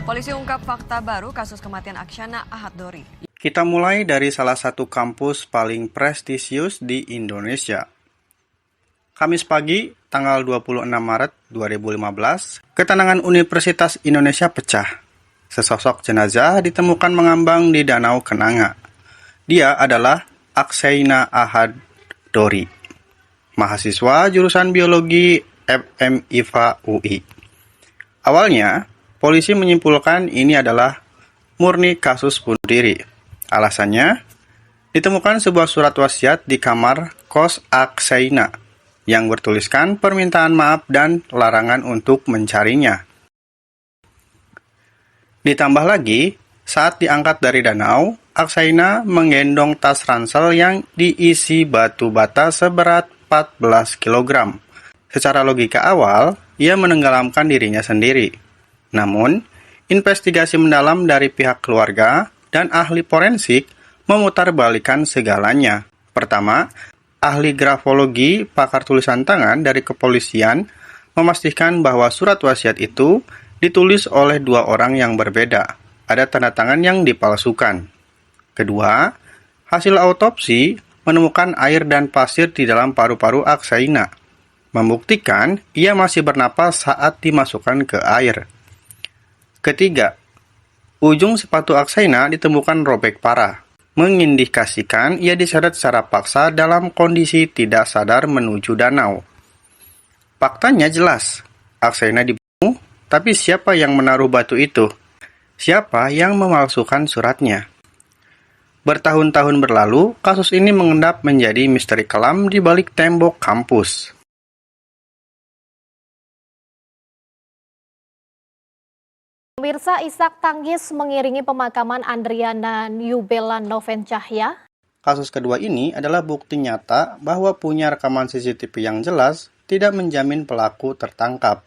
Polisi ungkap fakta baru kasus kematian Aksyana Ahad Dori. Kita mulai dari salah satu kampus paling prestisius di Indonesia. Kamis pagi, tanggal 26 Maret 2015, ketenangan Universitas Indonesia pecah. Sesosok jenazah ditemukan mengambang di Danau Kenanga. Dia adalah Aksyana Ahad Dori, mahasiswa jurusan biologi FMIPA UI. Awalnya, polisi menyimpulkan ini adalah murni kasus bunuh diri. Alasannya, ditemukan sebuah surat wasiat di kamar kos Aksyana yang bertuliskan permintaan maaf dan larangan untuk mencarinya. Ditambah lagi, saat diangkat dari danau, Aksyana menggendong tas ransel yang diisi batu bata seberat 14 kg. Secara logika awal, ia menenggelamkan dirinya sendiri. Namun, investigasi mendalam dari pihak keluarga dan ahli forensik memutarbalikan segalanya. Pertama, ahli grafologi pakar tulisan tangan dari kepolisian memastikan bahwa surat wasiat itu ditulis oleh dua orang yang berbeda. Ada tanda tangan yang dipalsukan. Kedua, hasil autopsi menemukan air dan pasir di dalam paru-paru Aksyana, membuktikan ia masih bernapas saat dimasukkan ke air. Ketiga, ujung sepatu Aksyana ditemukan robek parah, mengindikasikan ia diseret secara paksa dalam kondisi tidak sadar menuju danau. Faktanya jelas, Aksyana dibunuh, tapi siapa yang menaruh batu itu? Siapa yang memalsukan suratnya? Bertahun-tahun berlalu, kasus ini mengendap menjadi misteri kelam di balik tembok kampus. Pemirsa, isak tangis mengiringi pemakaman Andriana Yubela Noven Cahya. Kasus kedua ini adalah bukti nyata bahwa punya rekaman CCTV yang jelas tidak menjamin pelaku tertangkap.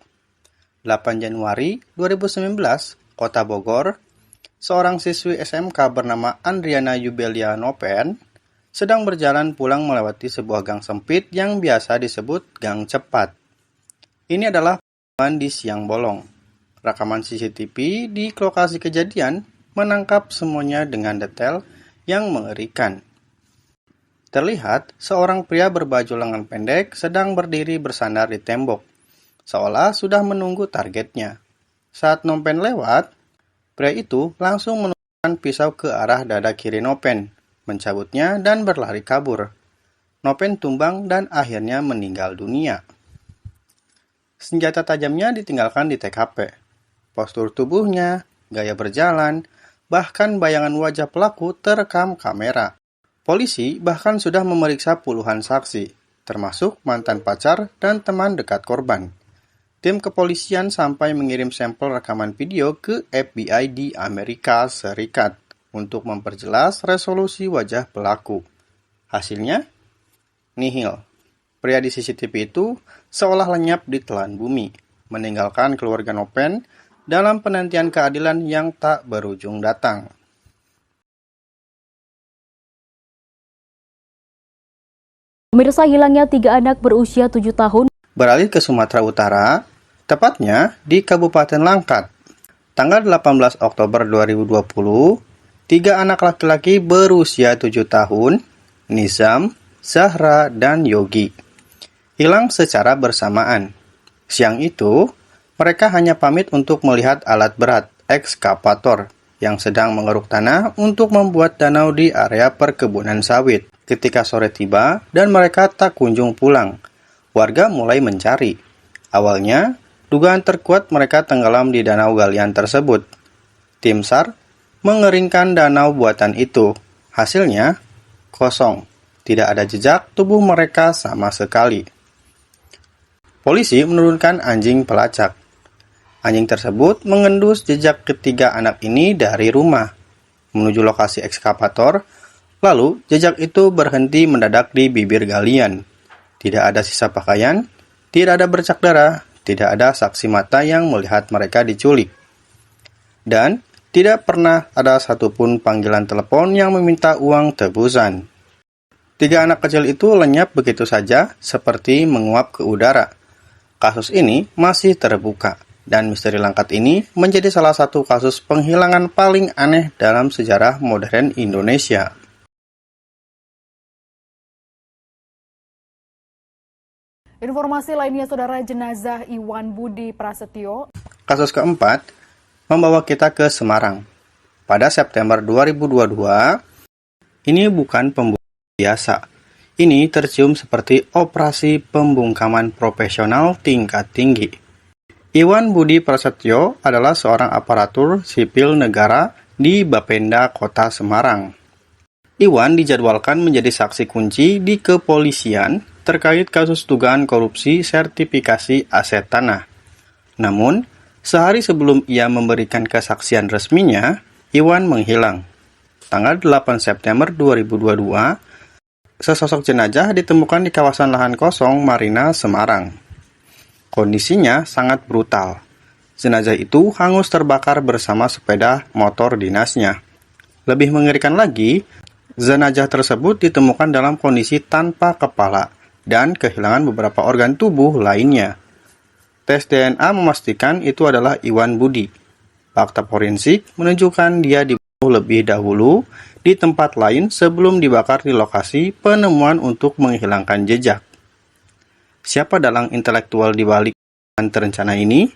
8 Januari 2019, Kota Bogor, seorang siswi SMK bernama Andriana Yubela Noven sedang berjalan pulang melewati sebuah gang sempit yang biasa disebut gang cepat. Ini adalah pemakaman di siang bolong. Rekaman CCTV di lokasi kejadian menangkap semuanya dengan detail yang mengerikan. Terlihat seorang pria berbaju lengan pendek sedang berdiri bersandar di tembok, seolah sudah menunggu targetnya. Saat Noven lewat, pria itu langsung menunjukkan pisau ke arah dada kiri Noven, mencabutnya dan berlari kabur. Noven tumbang dan akhirnya meninggal dunia. Senjata tajamnya ditinggalkan di TKP. Postur tubuhnya, gaya berjalan, bahkan bayangan wajah pelaku terekam kamera. Polisi bahkan sudah memeriksa puluhan saksi, termasuk mantan pacar dan teman dekat korban. Tim kepolisian sampai mengirim sampel rekaman video ke FBI di Amerika Serikat untuk memperjelas resolusi wajah pelaku. Hasilnya, nihil. Pria di CCTV itu seolah lenyap di telan bumi, meninggalkan keluarga Noven dalam penantian keadilan yang tak berujung datang. Pemirsa, hilangnya 3 anak berusia 7 tahun. Beralih ke Sumatera Utara, tepatnya di Kabupaten Langkat. Tanggal 18 Oktober 2020, 3 anak laki-laki berusia 7 tahun, Nizam, Zahra, dan Yogi, hilang secara bersamaan. Siang itu, mereka hanya pamit untuk melihat alat berat, ekskavator, yang sedang mengeruk tanah untuk membuat danau di area perkebunan sawit. Ketika sore tiba dan mereka tak kunjung pulang, warga mulai mencari. Awalnya, dugaan terkuat mereka tenggelam di danau galian tersebut. Tim SAR mengeringkan danau buatan itu. Hasilnya, kosong. Tidak ada jejak tubuh mereka sama sekali. Polisi menurunkan anjing pelacak. Anjing tersebut mengendus jejak ketiga anak ini dari rumah menuju lokasi ekskavator, lalu jejak itu berhenti mendadak di bibir galian. Tidak ada sisa pakaian, tidak ada bercak darah, tidak ada saksi mata yang melihat mereka diculik. Dan tidak pernah ada satupun panggilan telepon yang meminta uang tebusan. 3 anak kecil itu lenyap begitu saja seperti menguap ke udara. Kasus ini masih terbuka. Dan misteri langkat ini menjadi salah satu kasus penghilangan paling aneh dalam sejarah modern Indonesia. Informasi lainnya, Saudara, jenazah Iwan Budi Prasetyo. Kasus keempat membawa kita ke Semarang. Pada September 2022, ini bukan pembunuhan biasa. Ini tercium seperti operasi pembungkaman profesional tingkat tinggi. Iwan Budi Prasetyo adalah seorang aparatur sipil negara di Bapenda Kota Semarang. Iwan dijadwalkan menjadi saksi kunci di kepolisian terkait kasus dugaan korupsi sertifikasi aset tanah. Namun, sehari sebelum ia memberikan kesaksian resminya, Iwan menghilang. Tanggal 8 September 2022, sesosok jenazah ditemukan di kawasan lahan kosong Marina, Semarang. Kondisinya sangat brutal. Jenazah itu hangus terbakar bersama sepeda motor dinasnya. Lebih mengerikan lagi, jenazah tersebut ditemukan dalam kondisi tanpa kepala dan kehilangan beberapa organ tubuh lainnya. Tes DNA memastikan itu adalah Iwan Budi. Fakta forensik menunjukkan dia dibunuh lebih dahulu di tempat lain sebelum dibakar di lokasi penemuan untuk menghilangkan jejak. Siapa dalang intelektual di balik terencana ini?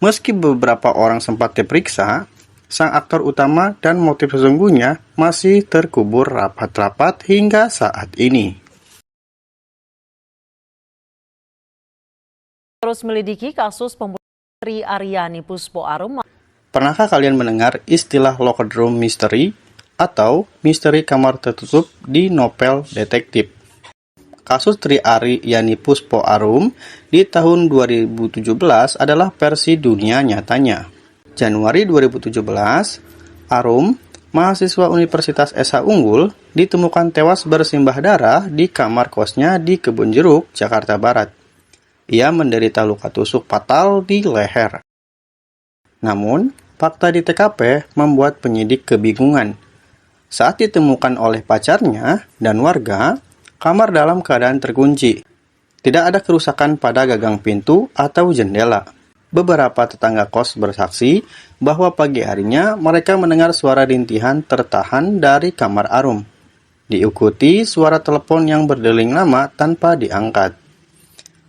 Meski beberapa orang sempat diperiksa, sang aktor utama dan motif sesungguhnya masih terkubur rapat-rapat hingga saat ini. Terus melidiki kasus pembunuhan Tri Aryani Puspo Arum. Pernahkah kalian mendengar istilah locker room mystery atau misteri kamar tertutup di novel detektif? Kasus Tri Aryani Puspo Arum di tahun 2017 adalah versi dunia nyatanya. Januari 2017, Arum, mahasiswa Universitas SH Unggul, ditemukan tewas bersimbah darah di kamar kosnya di Kebun Jeruk, Jakarta Barat. Ia menderita luka tusuk fatal di leher. Namun, fakta di TKP membuat penyidik kebingungan. Saat ditemukan oleh pacarnya dan warga, kamar dalam keadaan terkunci. Tidak ada kerusakan pada gagang pintu atau jendela. Beberapa tetangga kos bersaksi bahwa pagi harinya mereka mendengar suara rintihan tertahan dari kamar Arum. Diikuti suara telepon yang berdeling lama tanpa diangkat.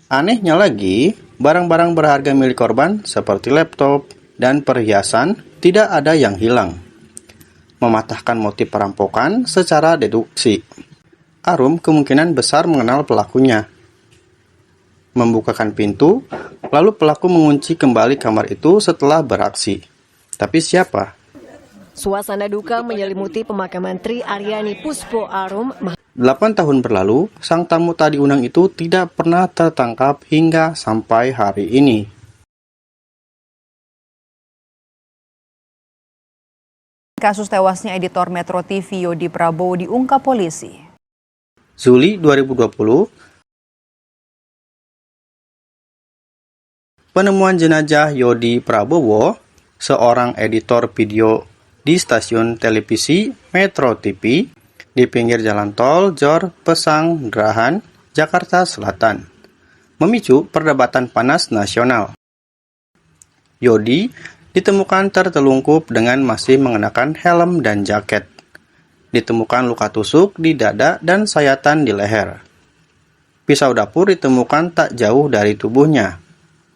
Anehnya lagi, barang-barang berharga milik korban seperti laptop dan perhiasan tidak ada yang hilang. Mematahkan motif perampokan secara deduksi. Arum kemungkinan besar mengenal pelakunya. Membukakan pintu, lalu pelaku mengunci kembali kamar itu setelah beraksi. Tapi siapa? Suasana duka menyelimuti pemakaman Tri Aryani Puspo Arum. 8 tahun berlalu, sang tamu tak diundang itu tidak pernah tertangkap hingga sampai hari ini. Kasus tewasnya editor Metro TV Yodi Prabowo diungkap polisi. Juli 2020, penemuan jenazah Yodi Prabowo, seorang editor video di stasiun televisi Metro TV di pinggir jalan tol Jor Pesang Grahan, Jakarta Selatan, memicu perdebatan panas nasional. Yodi ditemukan tertelungkup dengan masih mengenakan helm dan jaket. Ditemukan luka tusuk di dada dan sayatan di leher. Pisau dapur ditemukan tak jauh dari tubuhnya,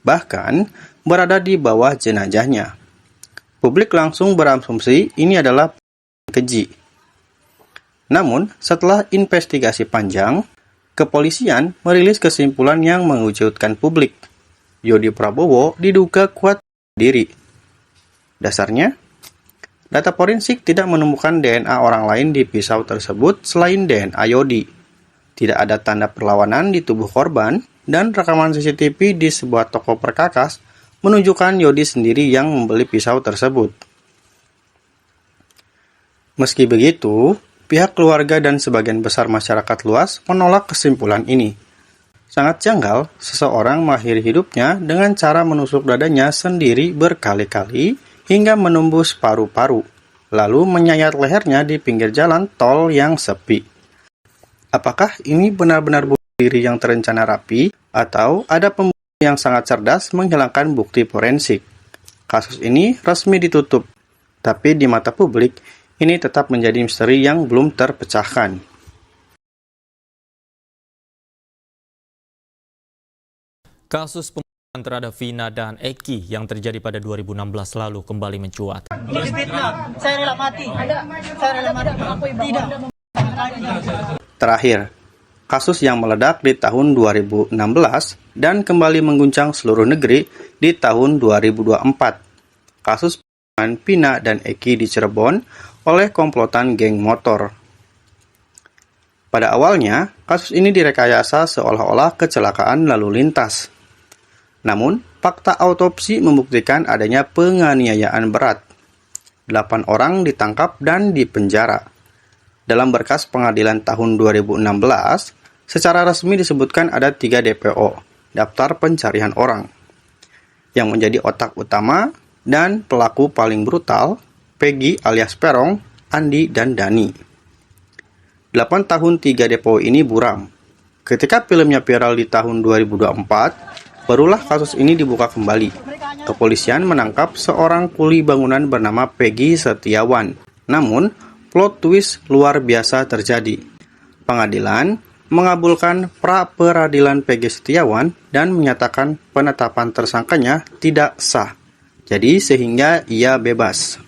bahkan berada di bawah jenazahnya. Publik langsung berasumsi ini adalah keji. Namun, setelah investigasi panjang, kepolisian merilis kesimpulan yang mengejutkan publik. Yodi Prabowo diduga kuat diri. Dasarnya, data forensik tidak menemukan DNA orang lain di pisau tersebut selain DNA Yodi. Tidak ada tanda perlawanan di tubuh korban, dan rekaman CCTV di sebuah toko perkakas menunjukkan Yodi sendiri yang membeli pisau tersebut. Meski begitu, pihak keluarga dan sebagian besar masyarakat luas menolak kesimpulan ini. Sangat janggal seseorang mengakhiri hidupnya dengan cara menusuk dadanya sendiri berkali-kali hingga menembus paru-paru, lalu menyayat lehernya di pinggir jalan tol yang sepi. Apakah ini benar-benar bunuh diri yang terencana rapi, atau ada pembunuhan yang sangat cerdas menghilangkan bukti forensik. Kasus ini resmi ditutup, tapi di mata publik, ini tetap menjadi misteri yang belum terpecahkan. Kasus pembunuhan terhadap Vina dan Eki yang terjadi pada 2016 lalu kembali mencuat. Terakhir, kasus yang meledak di tahun 2016 dan kembali mengguncang seluruh negeri di tahun 2024. Kasus pembunuhan Vina dan Eki di Cirebon oleh komplotan geng motor. Pada awalnya, kasus ini direkayasa seolah-olah kecelakaan lalu lintas. Namun, fakta autopsi membuktikan adanya penganiayaan berat. 8 orang ditangkap dan dipenjara. Dalam berkas pengadilan tahun 2016, secara resmi disebutkan ada 3 DPO, daftar pencarian orang, yang menjadi otak utama dan pelaku paling brutal, Peggy alias Perong, Andi, dan Dani. 8 tahun 3 DPO ini buram. Ketika filmnya viral di tahun 2024, barulah kasus ini dibuka kembali. Kepolisian menangkap seorang kuli bangunan bernama Peggy Setiawan. Namun, plot twist luar biasa terjadi. Pengadilan mengabulkan pra-peradilan Peggy Setiawan dan menyatakan penetapan tersangkanya tidak sah. Jadi, sehingga ia bebas.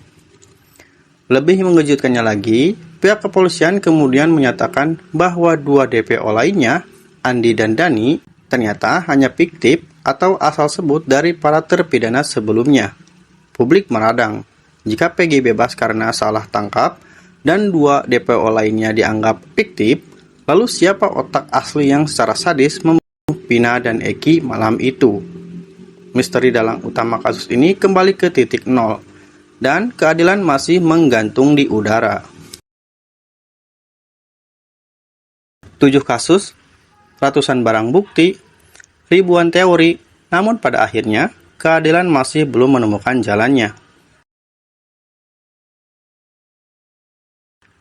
Lebih mengejutkannya lagi, pihak kepolisian kemudian menyatakan bahwa 2 DPO lainnya, Andi dan Dani, ternyata hanya fiktif atau asal sebut dari para terpidana sebelumnya. Publik meradang, jika Peggy bebas karena salah tangkap dan 2 DPO lainnya dianggap fiktif, lalu siapa otak asli yang secara sadis membunuh Vina dan Eki malam itu? Misteri dalang utama kasus ini kembali ke titik nol, dan keadilan masih menggantung di udara. 7 kasus, ratusan barang bukti, ribuan teori, namun pada akhirnya keadilan masih belum menemukan jalannya.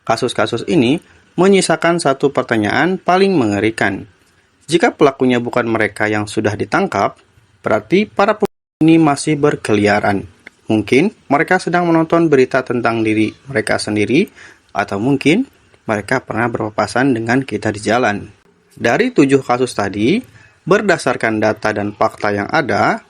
Kasus-kasus ini menyisakan satu pertanyaan paling mengerikan. Jika pelakunya bukan mereka yang sudah ditangkap, berarti para pembunuh ini masih berkeliaran. Mungkin mereka sedang menonton berita tentang diri mereka sendiri, atau mungkin mereka pernah berpapasan dengan kita di jalan. Dari 7 kasus tadi, berdasarkan data dan fakta yang ada,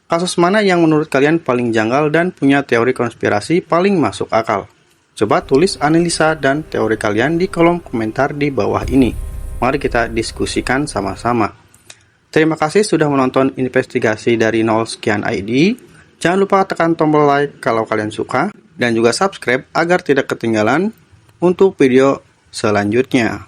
kasus mana yang menurut kalian paling janggal dan punya teori konspirasi paling masuk akal? Coba tulis analisa dan teori kalian di kolom komentar di bawah ini. Mari kita diskusikan sama-sama. Terima kasih sudah menonton investigasi dari 0 sekian ID. Jangan lupa tekan tombol like kalau kalian suka, dan juga subscribe agar tidak ketinggalan untuk video selanjutnya.